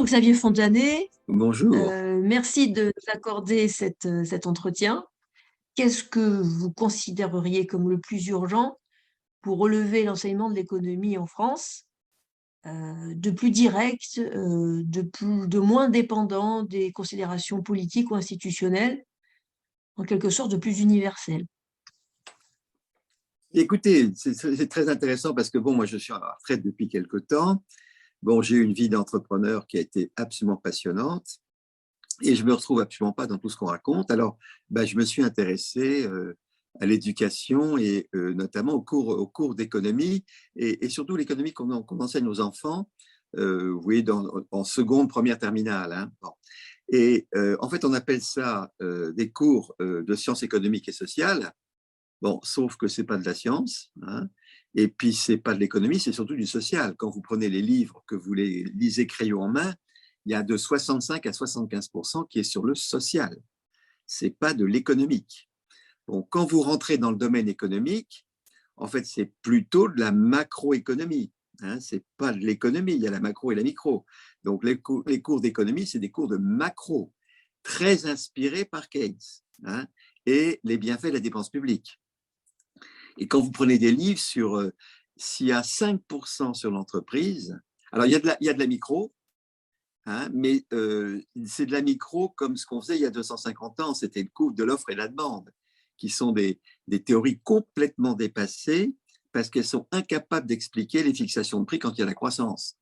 Bonjour Xavier Fontanet, Bonjour. merci de nous accorder cet entretien. Qu'est-ce que vous considéreriez comme le plus urgent pour relever l'enseignement de l'économie en France, de plus direct, de moins dépendant des considérations politiques ou institutionnelles, en quelque sorte de plus universel? Écoutez, c'est très intéressant parce que bon, moi je suis à la retraite depuis quelque temps. Bon, j'ai eu une vie d'entrepreneur qui a été absolument passionnante et je me retrouve absolument pas dans tout ce qu'on raconte. Alors, je me suis intéressé à l'éducation et notamment au cours d'économie et surtout l'économie qu'on enseigne aux enfants, vous voyez, en seconde, première terminale, hein. Bon. Et en fait, on appelle ça des cours de sciences économiques et sociales. Bon, sauf que ce n'est pas de la science, hein, et puis ce n'est pas de l'économie, c'est surtout du social. Quand vous prenez les livres, que vous les lisez crayon en main, il y a de 65 à 75% qui est sur le social. Ce n'est pas de l'économique. Bon, quand vous rentrez dans le domaine économique, en fait, c'est plutôt de la macroéconomie. Hein, ce n'est pas de l'économie, il y a la macro et la micro. Donc, les cours d'économie, c'est des cours de macro, très inspirés par Keynes, hein, et les bienfaits de la dépense publique. Et quand vous prenez des livres sur s'il y a 5% sur l'entreprise, alors il y a de la micro, hein, mais c'est de la micro comme ce qu'on faisait il y a 250 ans, c'était le coût de l'offre et la demande, qui sont des théories complètement dépassées parce qu'elles sont incapables d'expliquer les fixations de prix quand il y a la croissance.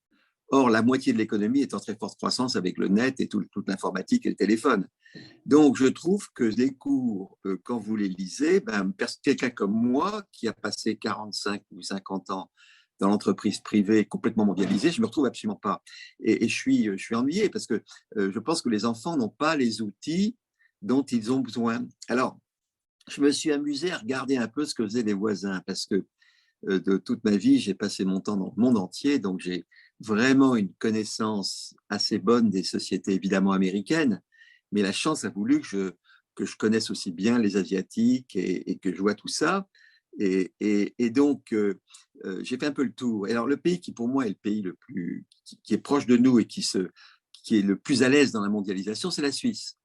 Or, la moitié de l'économie est en très forte croissance avec le net et toute l'informatique et le téléphone. Donc, je trouve que les cours, quand vous les lisez, quelqu'un comme moi, qui a passé 45 ou 50 ans dans l'entreprise privée complètement mondialisée, je ne me retrouve absolument pas. Et je suis ennuyé parce que je pense que les enfants n'ont pas les outils dont ils ont besoin. Alors, je me suis amusé à regarder un peu ce que faisaient les voisins parce que de toute ma vie, j'ai passé mon temps dans le monde entier, donc j'ai vraiment une connaissance assez bonne des sociétés évidemment américaines, mais la chance a voulu que je connaisse aussi bien les Asiatiques et que je vois tout ça. Et donc, j'ai fait un peu le tour. Et alors, le pays qui, pour moi, est le pays qui est proche de nous et qui est le plus à l'aise dans la mondialisation, c'est la Suisse.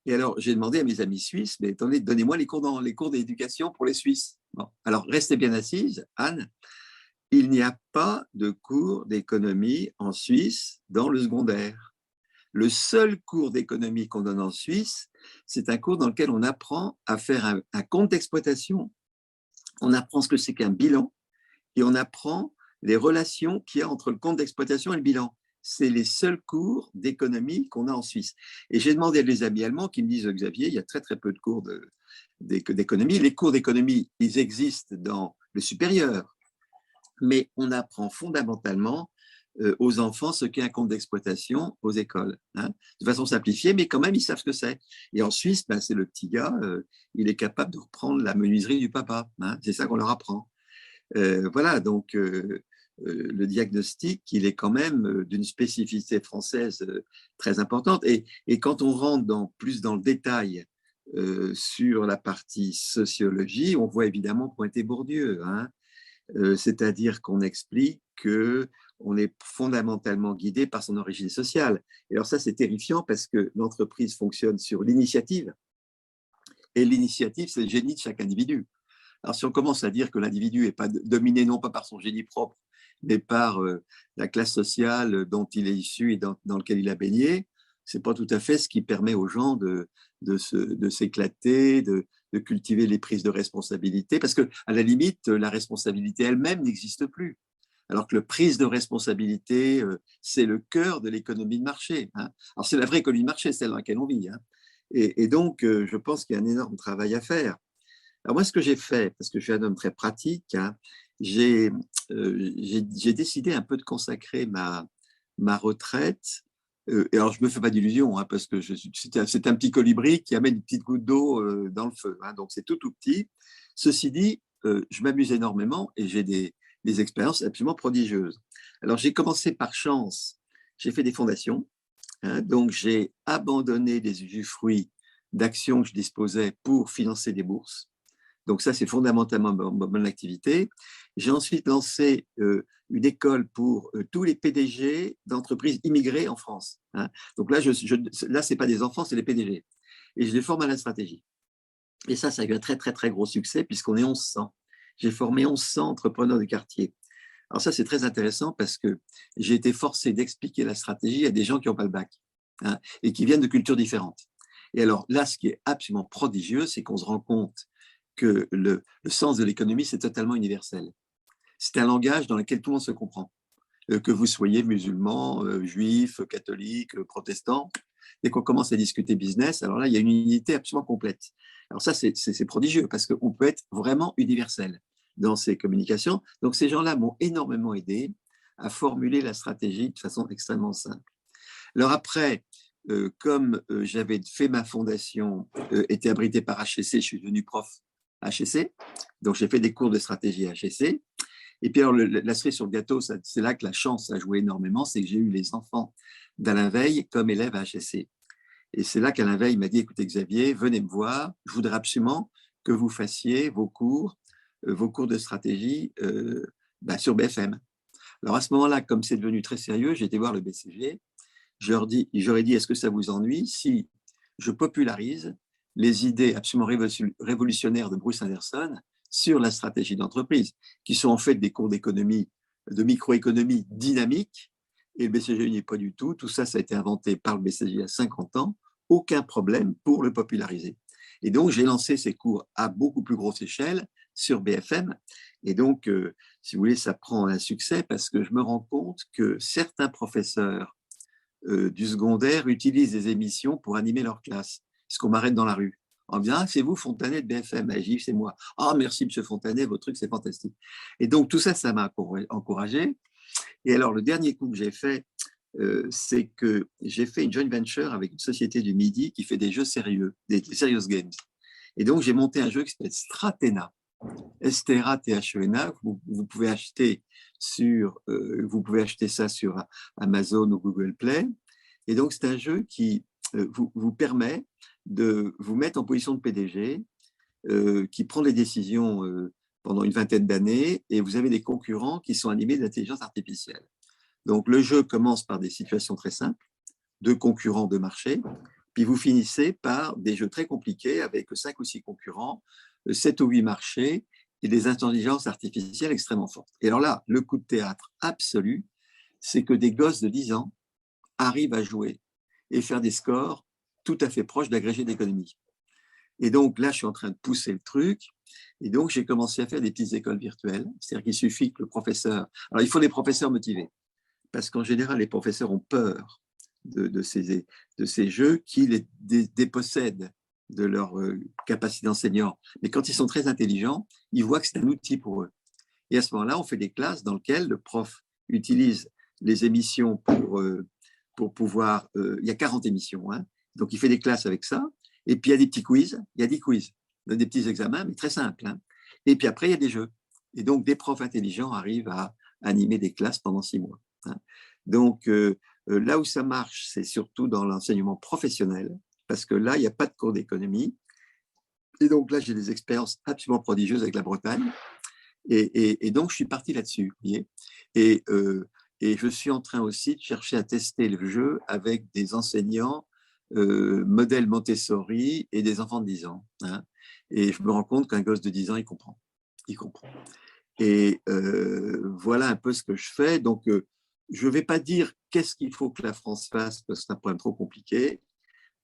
Et alors, j'ai demandé à mes amis suisses, mais attendez, donnez-moi les cours d'éducation pour les Suisses. Bon. Alors, restez bien assise, Anne. Il n'y a pas de cours d'économie en Suisse dans le secondaire. Le seul cours d'économie qu'on donne en Suisse, c'est un cours dans lequel on apprend à faire un compte d'exploitation, on apprend ce que c'est qu'un bilan et on apprend les relations qu'il y a entre le compte d'exploitation et le bilan. C'est les seuls cours d'économie qu'on a en Suisse. Et j'ai demandé à des amis allemands qui me disent, Xavier, il y a très très peu de cours d'économie. Les cours d'économie, ils existent dans le supérieur, mais on apprend fondamentalement aux enfants ce qu'est un compte d'exploitation aux écoles, hein, de façon simplifiée, mais quand même, ils savent ce que c'est. Et en Suisse, c'est le petit gars, il est capable de reprendre la menuiserie du papa. Hein, c'est ça qu'on leur apprend. Voilà, donc le diagnostic, il est quand même d'une spécificité française très importante. Et quand on rentre plus dans le détail sur la partie sociologie, on voit évidemment pointer Bourdieu, hein, c'est-à-dire qu'on explique qu'on est fondamentalement guidé par son origine sociale. Et alors ça, c'est terrifiant parce que l'entreprise fonctionne sur l'initiative. Et l'initiative, c'est le génie de chaque individu. Alors, si on commence à dire que l'individu n'est pas dominé non pas par son génie propre, mais par la classe sociale dont il est issu et dans lequel il a baigné, ce n'est pas tout à fait ce qui permet aux gens de s'éclater, de cultiver les prises de responsabilité, parce qu'à la limite, la responsabilité elle-même n'existe plus. Alors que la prise de responsabilité, c'est le cœur de l'économie de marché. Hein. Alors, c'est la vraie économie de marché, celle dans laquelle on vit. Hein. Et donc, je pense qu'il y a un énorme travail à faire. Alors moi, ce que j'ai fait, parce que je suis un homme très pratique, hein, j'ai décidé un peu de consacrer ma retraite. Et alors, je ne me fais pas d'illusions, hein, parce que c'est un petit colibri qui amène une petite goutte d'eau dans le feu. Hein, donc, c'est tout, tout petit. Ceci dit, je m'amuse énormément et j'ai des expériences absolument prodigieuses. Alors, j'ai commencé par chance. J'ai fait des fondations. Hein, donc, j'ai abandonné des usufruits d'actions que je disposais pour financer des bourses. Donc ça, c'est fondamentalement mon activité. J'ai ensuite lancé une école pour tous les PDG d'entreprises immigrées en France. Hein. Donc là, là, ce n'est pas des enfants, c'est les PDG. Et je les forme à la stratégie. Et ça a eu un très, très, très gros succès puisqu'on est 1100. J'ai formé 1100 entrepreneurs du quartier. Alors ça, c'est très intéressant parce que j'ai été forcé d'expliquer la stratégie à des gens qui n'ont pas le bac, hein, et qui viennent de cultures différentes. Et alors là, ce qui est absolument prodigieux, c'est qu'on se rend compte que le sens de l'économie, c'est totalement universel. C'est un langage dans lequel tout le monde se comprend. Que vous soyez musulman, juif, catholique, protestant, dès qu'on commence à discuter business, alors là, il y a une unité absolument complète. Alors ça, c'est prodigieux parce qu'on peut être vraiment universel dans ces communications. Donc ces gens-là m'ont énormément aidé à formuler la stratégie de façon extrêmement simple. Alors après, comme j'avais fait ma fondation, était abrité par HEC, je suis devenu prof HEC, donc j'ai fait des cours de stratégie HEC. Et puis alors, la cerise sur le gâteau, c'est là que la chance a joué énormément, c'est que j'ai eu les enfants d'Alain Veil comme élèves à HEC. Et c'est là qu'Alain Veil m'a dit, écoutez Xavier, venez me voir, je voudrais absolument que vous fassiez vos cours de stratégie sur BFM. Alors à ce moment-là, comme c'est devenu très sérieux, j'ai été voir le BCG. J'aurais dit, est-ce que ça vous ennuie si je popularise les idées absolument révolutionnaires de Bruce Anderson sur la stratégie d'entreprise, qui sont en fait des cours d'économie, de microéconomie dynamique, et le BCG n'y est pas du tout. Tout ça, ça a été inventé par le BCG il y a 50 ans. Aucun problème pour le populariser. Et donc, j'ai lancé ces cours à beaucoup plus grosse échelle sur BFM. Et donc, si vous voulez, ça prend un succès parce que je me rends compte que certains professeurs du secondaire utilisent des émissions pour animer leur classe. Parce qu'on m'arrête dans la rue en me disant, ah, c'est vous, Fontanet de BFM. J'y c'est moi. Ah, merci, monsieur Fontanet, votre truc, c'est fantastique. Et donc, tout ça, ça m'a encouragé. Et alors, le dernier coup que j'ai fait, c'est que j'ai fait une joint venture avec une société du Midi qui fait des jeux sérieux, des serious games. Et donc, j'ai monté un jeu qui s'appelle Stratena. STRATHENA, vous pouvez acheter ça sur Amazon ou Google Play. Et donc, c'est un jeu qui vous permet de vous mettre en position de PDG, qui prend des décisions pendant une vingtaine d'années, et vous avez des concurrents qui sont animés d'intelligence artificielle. Donc, le jeu commence par des situations très simples, deux concurrents de marché, puis vous finissez par des jeux très compliqués avec 5 ou 6 concurrents, 7 ou 8 marchés et des intelligences artificielles extrêmement fortes. Et alors là, le coup de théâtre absolu, c'est que des gosses de 10 ans arrivent à jouer et faire des scores tout à fait proches d'agrégés d'économie. Et donc là, je suis en train de pousser le truc. Et donc, j'ai commencé à faire des petites écoles virtuelles. C'est-à-dire qu'il suffit que le professeur… Alors, il faut des professeurs motivés. Parce qu'en général, les professeurs ont peur de ces jeux qui les dépossèdent de leur capacité d'enseignant. Mais quand ils sont très intelligents, ils voient que c'est un outil pour eux. Et à ce moment-là, on fait des classes dans lesquelles le prof utilise les émissions pour pouvoir… il y a 40 émissions, hein, donc il fait des classes avec ça. Et puis il y a des petits quiz, il y a des quiz, des petits examens, mais très simples. Hein. Et puis après, il y a des jeux. Et donc, des profs intelligents arrivent à animer des classes pendant 6 mois. Hein. Donc, là où ça marche, c'est surtout dans l'enseignement professionnel, parce que là, il n'y a pas de cours d'économie. Et donc là, j'ai des expériences absolument prodigieuses avec la Bretagne. Et donc, je suis parti là-dessus. Vous voyez, et je suis en train aussi de chercher à tester le jeu avec des enseignants modèle Montessori et des enfants de 10 ans. Hein. Et je me rends compte qu'un gosse de 10 ans, il comprend. Il comprend. Et voilà un peu ce que je fais. Donc, je ne vais pas dire qu'est-ce qu'il faut que la France fasse, parce que c'est un problème trop compliqué.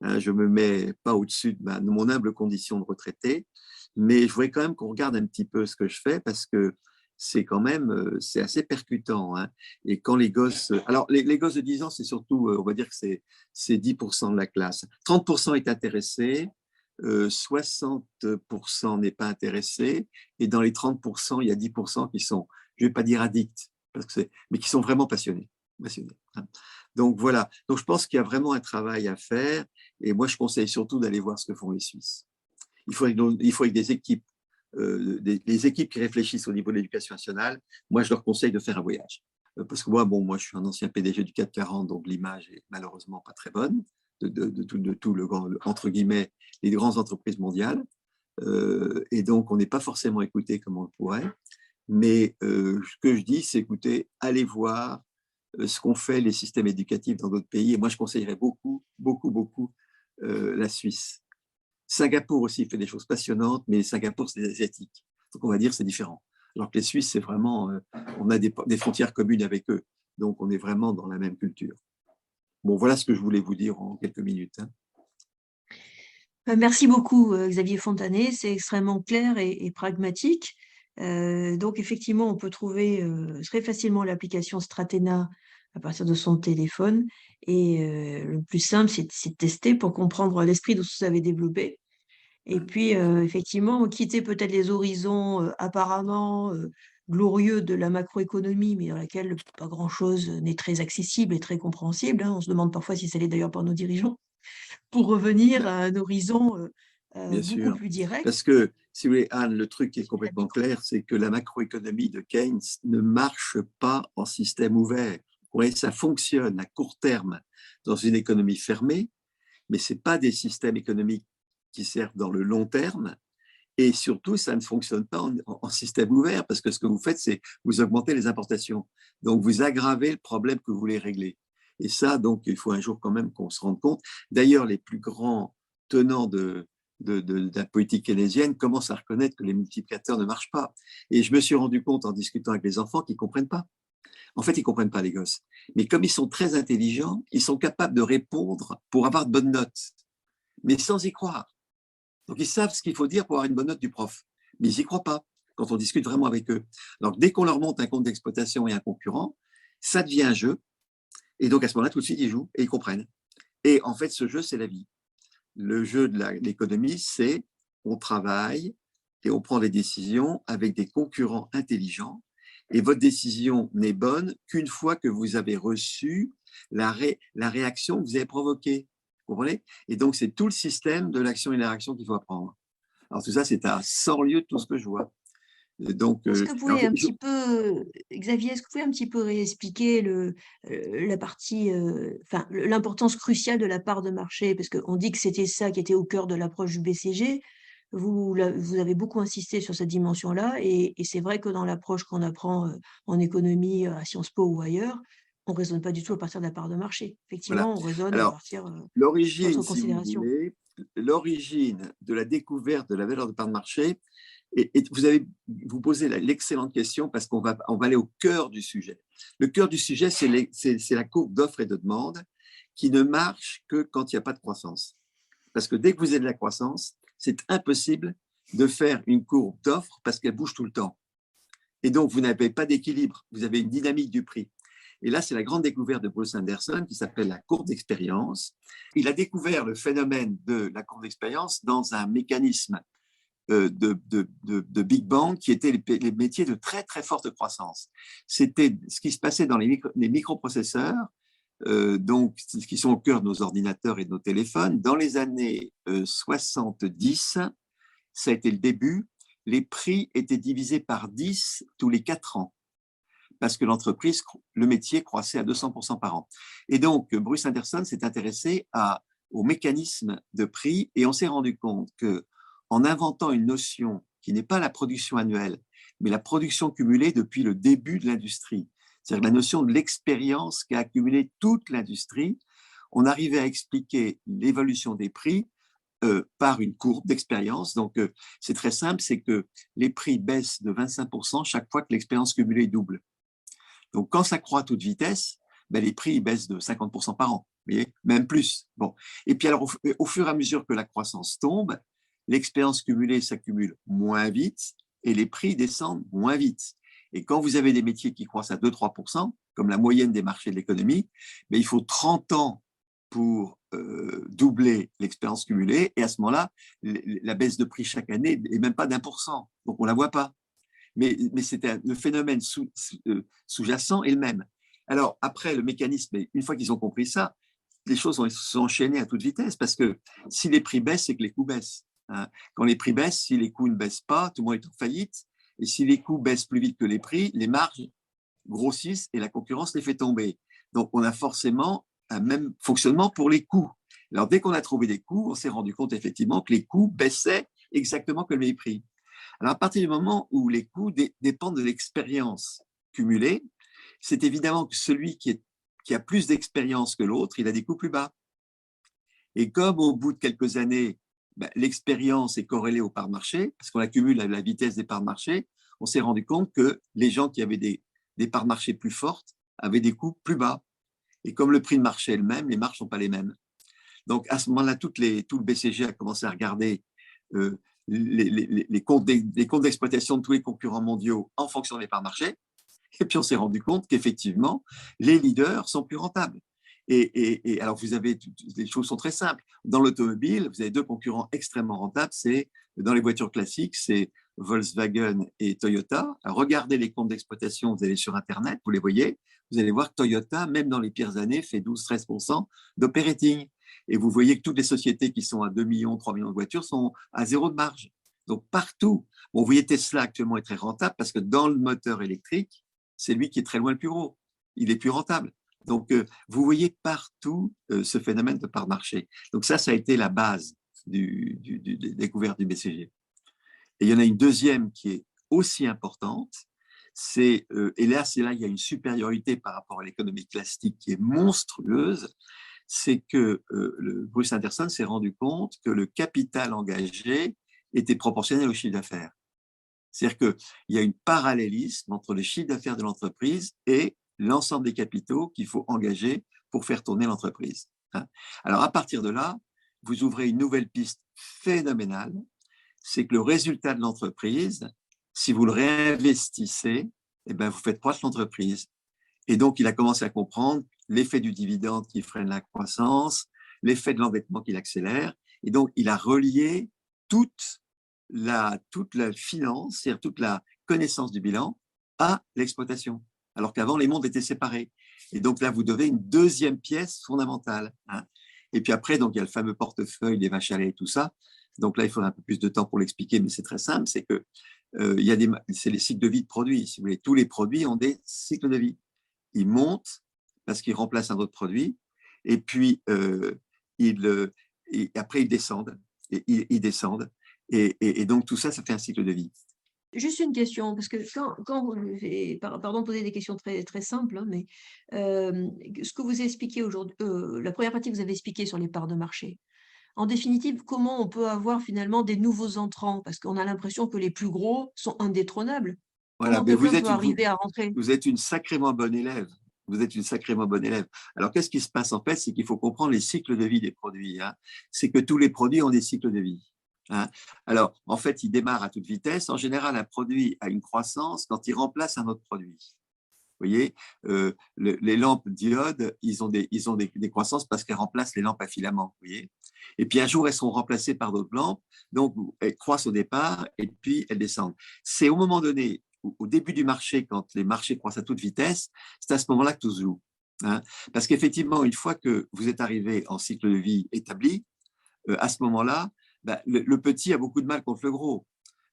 Hein, je ne me mets pas au-dessus de mon humble condition de retraité, mais je voudrais quand même qu'on regarde un petit peu ce que je fais, parce que c'est quand même, c'est assez percutant. Hein. Et quand les gosses… Alors, les gosses de 10 ans, c'est surtout, on va dire que c'est 10% de la classe. 30% est intéressé, 60% n'est pas intéressé, et dans les 30%, il y a 10% qui sont, je ne vais pas dire addicts, mais qui sont vraiment passionnés. Hein. Donc voilà, donc je pense qu'il y a vraiment un travail à faire, et moi je conseille surtout d'aller voir ce que font les Suisses. Il faut avec des équipes, les équipes qui réfléchissent au niveau de l'éducation nationale, moi je leur conseille de faire un voyage. Parce que moi je suis un ancien PDG du CAC 40, donc l'image est malheureusement pas très bonne de tout le grand, entre guillemets, les grandes entreprises mondiales. Et donc, on n'est pas forcément écouté comme on le pourrait. Mais ce que je dis, c'est écoutez, allez voir ce qu'ont fait les systèmes éducatifs dans d'autres pays. Et moi, je conseillerais beaucoup, beaucoup, beaucoup la Suisse. Singapour aussi fait des choses passionnantes, mais Singapour, c'est des Asiatiques. Donc, on va dire que c'est différent. Alors que les Suisses, c'est vraiment, on a des frontières communes avec eux. Donc, on est vraiment dans la même culture. Bon, voilà ce que je voulais vous dire en quelques minutes. Hein. Merci beaucoup, Xavier Fontanet. C'est extrêmement clair et pragmatique. Donc effectivement, on peut trouver, très facilement l'application Stratena à partir de son téléphone et le plus simple, c'est de tester pour comprendre l'esprit de ce que vous avez développé et puis, effectivement, quitter peut-être les horizons, apparemment, glorieux de la macroéconomie, mais dans laquelle pas grand-chose n'est très accessible et très compréhensible, hein. On se demande parfois si ça l'est d'ailleurs par nos dirigeants. Pour revenir Ben, à un horizon, bien beaucoup sûr. plus direct. Parce que, si vous voulez, Anne, le truc qui est C'est la complètement micro clair, c'est que la macroéconomie de Keynes ne marche pas en système ouvert. Vous voyez, ça fonctionne à court terme dans une économie fermée, mais ce n'est pas des systèmes économiques qui servent dans le long terme. Et surtout, ça ne fonctionne pas en système ouvert, parce que ce que vous faites, c'est vous augmentez les importations. Donc, vous aggravez le problème que vous voulez régler. Et ça, donc, il faut un jour quand même qu'on se rende compte. D'ailleurs, les plus grands tenants de la politique keynésienne commencent à reconnaître que les multiplicateurs ne marchent pas. Et je me suis rendu compte en discutant avec les enfants qu'ils ne comprennent pas. En fait, ils ne comprennent pas les gosses. Mais comme ils sont très intelligents, ils sont capables de répondre pour avoir de bonnes notes, mais sans y croire. Donc, ils savent ce qu'il faut dire pour avoir une bonne note du prof, mais ils n'y croient pas quand on discute vraiment avec eux. Donc, dès qu'on leur montre un compte d'exploitation et un concurrent, ça devient un jeu. Et donc, à ce moment-là, tout de suite, ils jouent et ils comprennent. Et en fait, ce jeu, c'est la vie. Le jeu de l'économie, c'est on travaille et on prend des décisions avec des concurrents intelligents. Et votre décision n'est bonne qu'une fois que vous avez reçu la réaction que vous avez provoquée. Vous comprenez? Et donc, c'est tout le système de l'action et de la réaction qu'il faut apprendre. Alors, tout ça, c'est à 100 lieues de tout ce que je vois. Donc, Est-ce que vous en pouvez fait, un petit peu, Xavier, est-ce que vous pouvez un petit peu réexpliquer la partie, enfin, l'importance cruciale de la part de marché? Parce qu'on dit que c'était ça qui était au cœur de l'approche du BCG. Vous avez beaucoup insisté sur cette dimension-là et c'est vrai que dans l'approche qu'on apprend, en économie, à Sciences Po ou ailleurs, on ne raisonne pas du tout à partir de la part de marché. voilà. Effectivement, on raisonne à Alors, partir, l'origine, d'autres si vous considérations. voulez, l'origine de la découverte de la valeur de part de marché, et vous posez l'excellente question parce on va aller au cœur du sujet. Le cœur du sujet, c'est la courbe d'offre et de demande qui ne marche que quand il n'y a pas de croissance. Parce que dès que vous avez de la croissance, c'est impossible de faire une courbe d'offre parce qu'elle bouge tout le temps. Et donc, vous n'avez pas d'équilibre, vous avez une dynamique du prix. Et là, c'est la grande découverte de Bruce Anderson qui s'appelle la courbe d'expérience. Il a découvert le phénomène de la courbe d'expérience dans un mécanisme de Big Bang qui étaient les métiers de très, très forte croissance. C'était ce qui se passait dans les microprocesseurs, donc, qui sont au cœur de nos ordinateurs et de nos téléphones. Dans les années 70, ça a été le début, les prix étaient divisés par 10 tous les 4 ans parce que l'entreprise, le métier croissait à 200% par an. Et donc, Bruce Anderson s'est intéressé au mécanisme de prix et on s'est rendu compte que en inventant une notion qui n'est pas la production annuelle, mais la production cumulée depuis le début de l'industrie, c'est-à-dire la notion de l'expérience qu'a accumulée toute l'industrie, on arrivait à expliquer l'évolution des prix par une courbe d'expérience. Donc, c'est très simple, c'est que les prix baissent de 25% chaque fois que l'expérience cumulée double. Donc, quand ça croît à toute vitesse, ben, les prix baissent de 50% par an, vous voyez, même plus. Bon. Et puis, alors, au fur et à mesure que la croissance tombe, l'expérience cumulée s'accumule moins vite et les prix descendent moins vite. Et quand vous avez des métiers qui croissent à 2-3%, comme la moyenne des marchés de l'économie, ben, il faut 30 ans pour doubler l'expérience cumulée. Et à ce moment-là, la baisse de prix chaque année n'est même pas d'1%. Donc, on ne la voit pas. Mais le phénomène sous-jacent est le même. Alors, après, le mécanisme, une fois qu'ils ont compris ça, les choses se sont enchaînées à toute vitesse parce que si les prix baissent, c'est que les coûts baissent. Hein. Quand les prix baissent, si les coûts ne baissent pas, tout le monde est en faillite. Et si les coûts baissent plus vite que les prix, les marges grossissent et la concurrence les fait tomber. Donc, on a forcément un même fonctionnement pour les coûts. Alors, dès qu'on a trouvé des coûts, on s'est rendu compte effectivement que les coûts baissaient exactement que le même prix. Alors, à partir du moment où les coûts dépendent de l'expérience cumulée, c'est évidemment que celui qui a plus d'expérience que l'autre, il a des coûts plus bas. Et comme au bout de quelques années, l'expérience est corrélée aux parts de marché, parce qu'on accumule la vitesse des parts de marché, on s'est rendu compte que les gens qui avaient des parts de marché plus fortes avaient des coûts plus bas. Et comme le prix de marché est le même, les marges ne sont pas les mêmes. Donc, à ce moment-là, tout le BCG a commencé à regarder les comptes d'exploitation de tous les concurrents mondiaux en fonction des parts de marché. Et puis, on s'est rendu compte qu'effectivement, les leaders sont plus rentables. Et alors, les choses sont très simples. Dans l'automobile, vous avez deux concurrents extrêmement rentables. C'est dans les voitures classiques, c'est Volkswagen et Toyota. Alors, regardez les comptes d'exploitation, vous allez sur Internet, vous les voyez. Vous allez voir que Toyota, même dans les pires années, fait 12-13% d'operating. Et vous voyez que toutes les sociétés qui sont à 2 millions, 3 millions de voitures sont à zéro de marge. Donc, partout. Bon, vous voyez Tesla actuellement est très rentable parce que dans le moteur électrique, c'est lui qui est très loin le plus gros. Il est plus rentable. Donc, vous voyez partout ce phénomène de part marché. Donc, ça a été la base des découvertes du BCG. Et il y en a une deuxième qui est aussi importante. Et là, il y a une supériorité par rapport à l'économie classique qui est monstrueuse. C'est que Bruce Anderson s'est rendu compte que le capital engagé était proportionnel au chiffre d'affaires. C'est-à-dire qu'il y a un parallélisme entre le chiffre d'affaires de l'entreprise et l'ensemble des capitaux qu'il faut engager pour faire tourner l'entreprise. Alors, à partir de là, vous ouvrez une nouvelle piste phénoménale, c'est que le résultat de l'entreprise, si vous le réinvestissez, eh bien, vous faites croître l'entreprise. Et donc, il a commencé à comprendre l'effet du dividende qui freine la croissance, l'effet de l'endettement qui l'accélère. Et donc, il a relié toute la finance, c'est-à-dire toute la connaissance du bilan, à l'exploitation. Alors qu'avant, les mondes étaient séparés. Et donc là, vous devez une deuxième pièce fondamentale. Et puis après, donc, il y a le fameux portefeuille, les vaches à lait et tout ça. Donc là, il faudra un peu plus de temps pour l'expliquer, mais c'est très simple, c'est que c'est les cycles de vie de produits. Si vous voulez, tous les produits ont des cycles de vie. Ils montent parce qu'ils remplacent un autre produit, et puis et après ils descendent, ils descendent, et donc tout ça, ça fait un cycle de vie. Juste une question, parce que quand vous pardon de poser des questions très, très simples, mais ce que vous expliquez aujourd'hui, la première partie que vous avez expliquée sur les parts de marché, en définitive, comment on peut avoir finalement des nouveaux entrants? Parce qu'on a l'impression que les plus gros sont indétrônables. Voilà, Comment mais quelqu'un peut arriver à rentrer? vous êtes une sacrément bonne élève. Vous êtes une sacrément bonne élève. Alors, qu'est-ce qui se passe en fait? C'est qu'il faut comprendre les cycles de vie des produits. C'est que tous les produits ont des cycles de vie. Alors, en fait, ils démarrent à toute vitesse. En général, un produit a une croissance quand il remplace un autre produit. Vous voyez, les lampes diodes, ils ont des croissances parce qu'elles remplacent les lampes à filament. Vous voyez, et puis un jour, elles sont remplacées par d'autres lampes. Donc, elles croissent au départ et puis elles descendent. C'est au moment donné, au début du marché, quand les marchés croissent à toute vitesse, c'est à ce moment-là que tout se joue. Parce qu'effectivement, une fois que vous êtes arrivé en cycle de vie établi, à ce moment-là, le petit a beaucoup de mal contre le gros,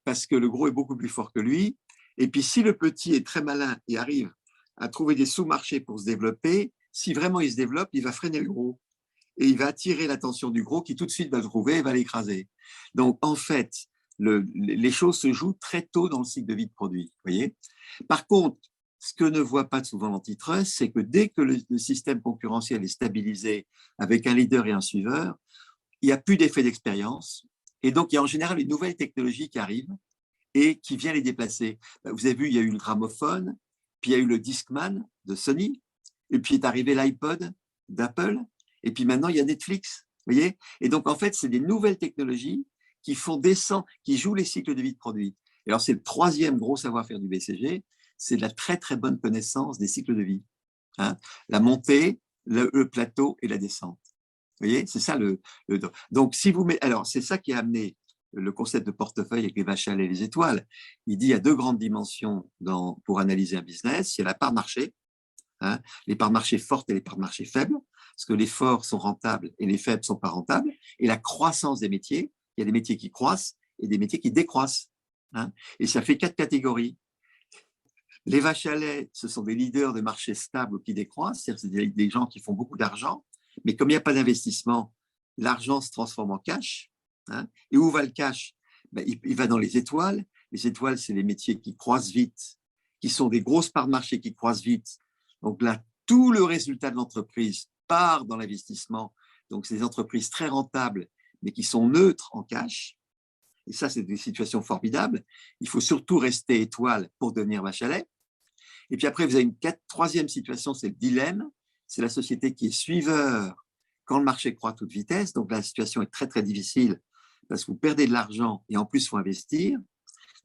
parce que le gros est beaucoup plus fort que lui. Et puis, si le petit est très malin et arrive à trouver des sous-marchés pour se développer, si vraiment il se développe, il va freiner le gros. Et il va attirer l'attention du gros qui tout de suite va le trouver et va l'écraser. Donc, en fait, les choses se jouent très tôt dans le cycle de vie de produit. Voyez. Par contre, ce que ne voit pas souvent l'antitrust, c'est que dès que le système concurrentiel est stabilisé avec un leader et un suiveur, il n'y a plus d'effet d'expérience. Et donc, il y a en général une nouvelle technologie qui arrive et qui vient les déplacer. Vous avez vu, il y a eu le gramophone, puis il y a eu le Discman de Sony, et puis est arrivé l'iPod d'Apple, et puis maintenant il y a Netflix. Vous voyez. Et donc, en fait, c'est des nouvelles technologies qui font descendre, qui jouent les cycles de vie de produits. Et alors, c'est le troisième gros savoir-faire du BCG, c'est de la très, très bonne connaissance des cycles de vie. La montée, le plateau et la descente. Vous voyez, c'est ça donc, si vous mettez, alors, c'est ça qui a amené le concept de portefeuille avec les vaches à lait et les étoiles. Il dit il y a deux grandes dimensions pour analyser un business. Il y a la part marché, les parts de marché fortes et les parts de marché faibles, parce que les forts sont rentables et les faibles ne sont pas rentables, et la croissance des métiers. Il y a des métiers qui croissent et des métiers qui décroissent. Et ça fait 4 catégories. Les vaches à lait, ce sont des leaders de marché stables qui décroissent, c'est-à-dire c'est des gens qui font beaucoup d'argent, mais comme il n'y a pas d'investissement, l'argent se transforme en cash. Et où va le cash? ben, il va dans les étoiles. Les étoiles, c'est les métiers qui croissent vite, qui sont des grosses parts de marché qui croissent vite. Donc là, tout le résultat de l'entreprise part dans l'investissement. Donc, c'est des entreprises très rentables, mais qui sont neutres en cash. Et ça, c'est des situations formidables. Il faut surtout rester étoile pour devenir Bachelet. Et puis après, vous avez une troisième situation, c'est le dilemme. C'est la société qui est suiveur quand le marché croît à toute vitesse. Donc, la situation est très, très difficile parce que vous perdez de l'argent et en plus, il faut investir.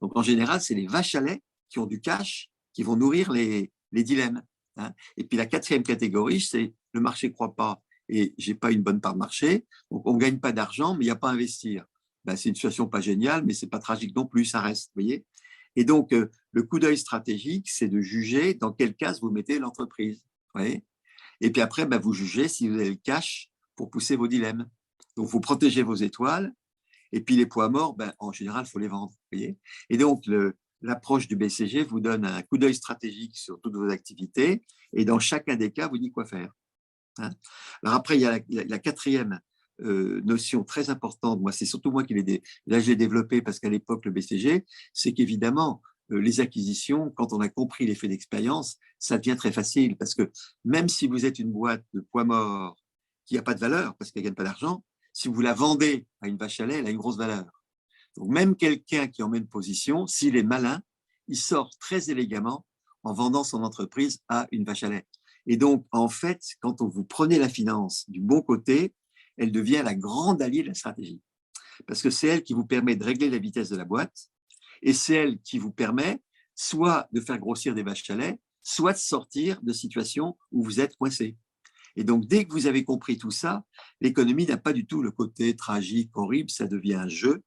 Donc, en général, c'est les vaches à lait qui ont du cash qui vont nourrir les dilemmes. Hein. Et puis, la quatrième catégorie, c'est le marché ne croît pas et je n'ai pas une bonne part de marché. Donc, on ne gagne pas d'argent, mais il n'y a pas à investir. Ben, c'est une situation pas géniale, mais ce n'est pas tragique non plus, ça reste. Vous voyez. Et donc, le coup d'œil stratégique, c'est de juger dans quelle case vous mettez l'entreprise. Vous voyez. Et puis après, ben, vous jugez si vous avez le cash pour pousser vos dilemmes. Donc, vous protégez vos étoiles. Et puis, les poids morts, ben, en général, il faut les vendre. Vous voyez. Et donc, l'approche du BCG vous donne un coup d'œil stratégique sur toutes vos activités. Et dans chacun des cas, vous dit quoi faire. Hein. Alors après, il y a la quatrième notion très importante. Moi, c'est surtout moi qui l'ai développé parce qu'à l'époque, le BCG, c'est qu'évidemment, les acquisitions, quand on a compris l'effet d'expérience, ça devient très facile parce que même si vous êtes une boîte de poids morts qui n'a pas de valeur parce qu'elle ne gagne pas d'argent, si vous la vendez à une vache à lait, elle a une grosse valeur. Donc, même quelqu'un qui en met une position, s'il est malin, il sort très élégamment en vendant son entreprise à une vache à lait. Et donc, en fait, quand vous prenez la finance du bon côté, elle devient la grande alliée de la stratégie. Parce que c'est elle qui vous permet de régler la vitesse de la boîte et c'est elle qui vous permet soit de faire grossir des vaches à lait, soit de sortir de situations où vous êtes coincé. Et donc, dès que vous avez compris tout ça, l'économie n'a pas du tout le côté tragique, horrible, ça devient un jeu.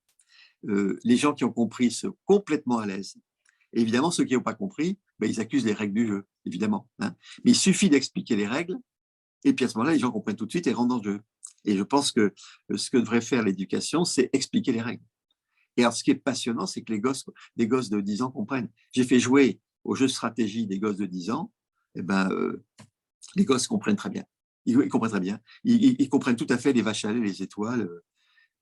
Les gens qui ont compris sont complètement à l'aise. Et évidemment, ceux qui n'ont pas compris, ben, ils accusent les règles du jeu, évidemment. Hein. Mais il suffit d'expliquer les règles, et puis à ce moment-là, les gens comprennent tout de suite et rentrent dans le jeu. Et je pense que ce que devrait faire l'éducation, c'est expliquer les règles. Et alors, ce qui est passionnant, c'est que des gosses de 10 ans comprennent. J'ai fait jouer au jeu de stratégie des gosses de 10 ans, et ben, les gosses comprennent très bien. Ils comprennent très bien. Ils comprennent tout à fait les vaches à lait, les étoiles.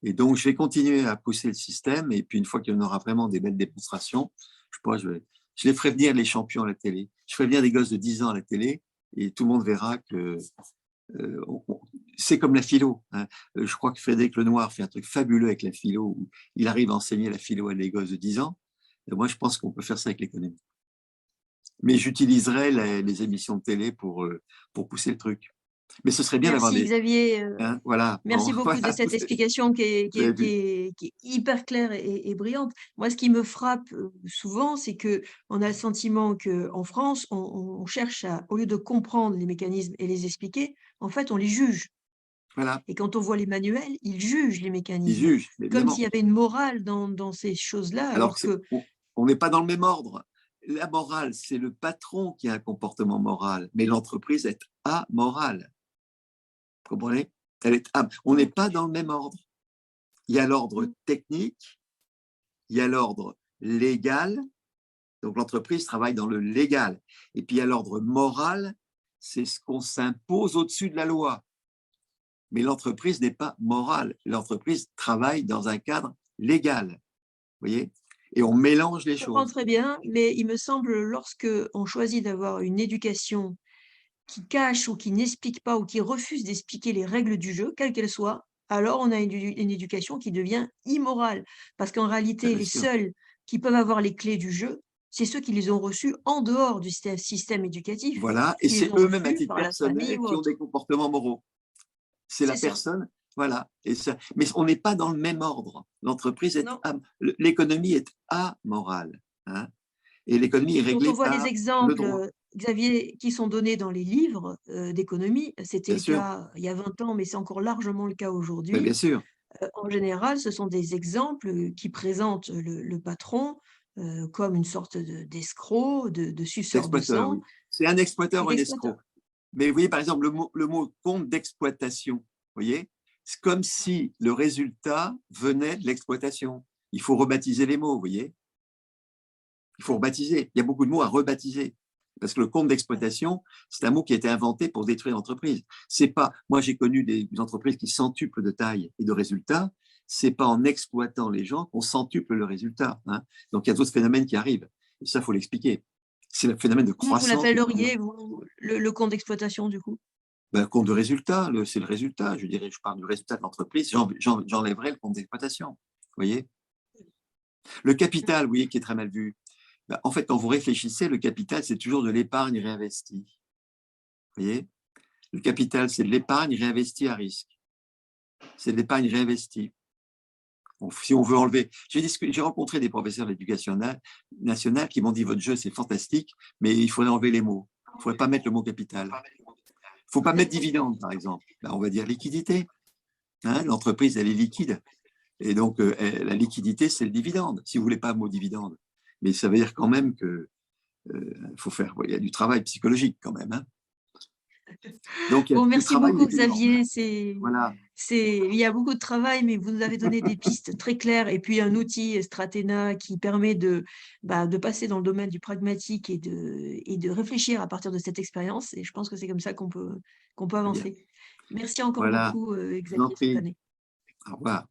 Et donc, je vais continuer à pousser le système. Et puis, une fois qu'il y en aura vraiment des belles démonstrations, je les ferai venir les champions à la télé. Je ferai venir des gosses de 10 ans à la télé et tout le monde verra que c'est comme la philo. Hein. Je crois que Frédéric Lenoir fait un truc fabuleux avec la philo, où il arrive à enseigner la philo à des gosses de 10 ans. Et moi, je pense qu'on peut faire ça avec l'économie. Mais j'utiliserai les émissions de télé pour pousser le truc. Mais ce serait bien d'avoir Merci des… Xavier. Hein, voilà. Merci Bon, beaucoup de voilà, cette explication qui est hyper claire et brillante. Moi, ce qui me frappe souvent, c'est que on a le sentiment qu'en France, on cherche à, au lieu de comprendre les mécanismes et les expliquer, en fait, on les juge. voilà. Et quand on voit les manuels, ils jugent les Ils mécanismes, jugent, comme s'il évidemment. y avait une morale dans ces choses-là, Alors alors que on n'est pas dans le même ordre. La morale, c'est le patron qui a un comportement moral, mais l'entreprise est amorale. Vous comprenez? On n'est pas dans le même ordre. Il y a l'ordre technique, il y a l'ordre légal, donc l'entreprise travaille dans le légal. Et puis il y a l'ordre moral, c'est ce qu'on s'impose au-dessus de la loi. Mais l'entreprise n'est pas morale. L'entreprise travaille dans un cadre légal. Vous voyez? Et on mélange les je comprends choses. très bien, mais il me semble, lorsque on choisit d'avoir une éducation qui cache ou qui n'explique pas ou qui refuse d'expliquer les règles du jeu, quelles qu'elles soient, alors on a une éducation qui devient immorale. Parce qu'en réalité, Bien les sûr. seuls qui peuvent avoir les clés du jeu, c'est ceux qui les ont reçues en dehors du système éducatif, Voilà. Et qui les c'est ont eux-mêmes à reçus titre par la famille personnel ou qui ont des autre. comportements moraux. C'est la C'est ça. personne. Voilà. Mais on n'est pas dans le même ordre. Non. L'économie est amorale. Hein. Et l'économie est Et quand on réglée voit les par le exemples, droit. Xavier, qui sont donnés dans les livres d'économie, c'était Bien le sûr. cas il y a 20 ans, mais c'est encore largement le cas Mais bien aujourd'hui. sûr. En général, ce sont des exemples, qui présentent le patron, comme une sorte d'escroc, de suceur de D'exploiteur, sang oui. C'est un exploiteur et ou un d'exploiteur. escroc. Mais vous voyez, par exemple, le mot compte d'exploitation, vous voyez, c'est comme si le résultat venait de l'exploitation. Il faut rebaptiser les mots, vous voyez. Il faut rebaptiser. Il y a beaucoup de mots à rebaptiser. Parce que le compte d'exploitation, c'est un mot qui a été inventé pour détruire l'entreprise. C'est pas, moi j'ai connu des entreprises qui centuplent de taille et de résultats. c'est pas en exploitant les gens qu'on centuple le résultat, hein. Donc, il y a d'autres phénomènes qui arrivent. Et ça, il faut l'expliquer. C'est le phénomène de Comment vous croissance. l'appelleriez, vous, le compte d'exploitation, du coup? Ben, compte de résultat, c'est le résultat. Je dirais, je parle du résultat de l'entreprise, j'enlèverai le compte d'exploitation. Vous voyez? Le capital, vous voyez, qui est très mal vu. Ben, en fait, quand vous réfléchissez, le capital, c'est toujours de l'épargne réinvestie. Vous voyez? Le capital, c'est de l'épargne réinvestie à risque. C'est de l'épargne réinvestie. Bon, si on veut enlever, j'ai rencontré des professeurs d'éducation nationale qui m'ont dit votre jeu c'est fantastique, mais il faudrait enlever les mots. Il ne faudrait pas mettre le mot capital. Il ne faut pas mettre dividende, par exemple. Ben, on va dire liquidité. Hein, l'entreprise, elle est liquide. Et donc, la liquidité, c'est le dividende, si vous ne voulez pas le mot dividende. Mais ça veut dire quand même que faut faire, il y a du travail psychologique quand même. Hein. Donc, il y a Bon, du merci travail beaucoup, évidemment. Xavier. Voilà. Il y a beaucoup de travail, mais vous nous avez donné des pistes très claires et puis un outil, Stratena, qui permet de passer dans le domaine du pragmatique et de réfléchir à partir de cette expérience. Et je pense que c'est comme ça qu'on peut Très bien. avancer. Merci encore Voilà. beaucoup, Je vous en Xavier prie. Panet. Au revoir.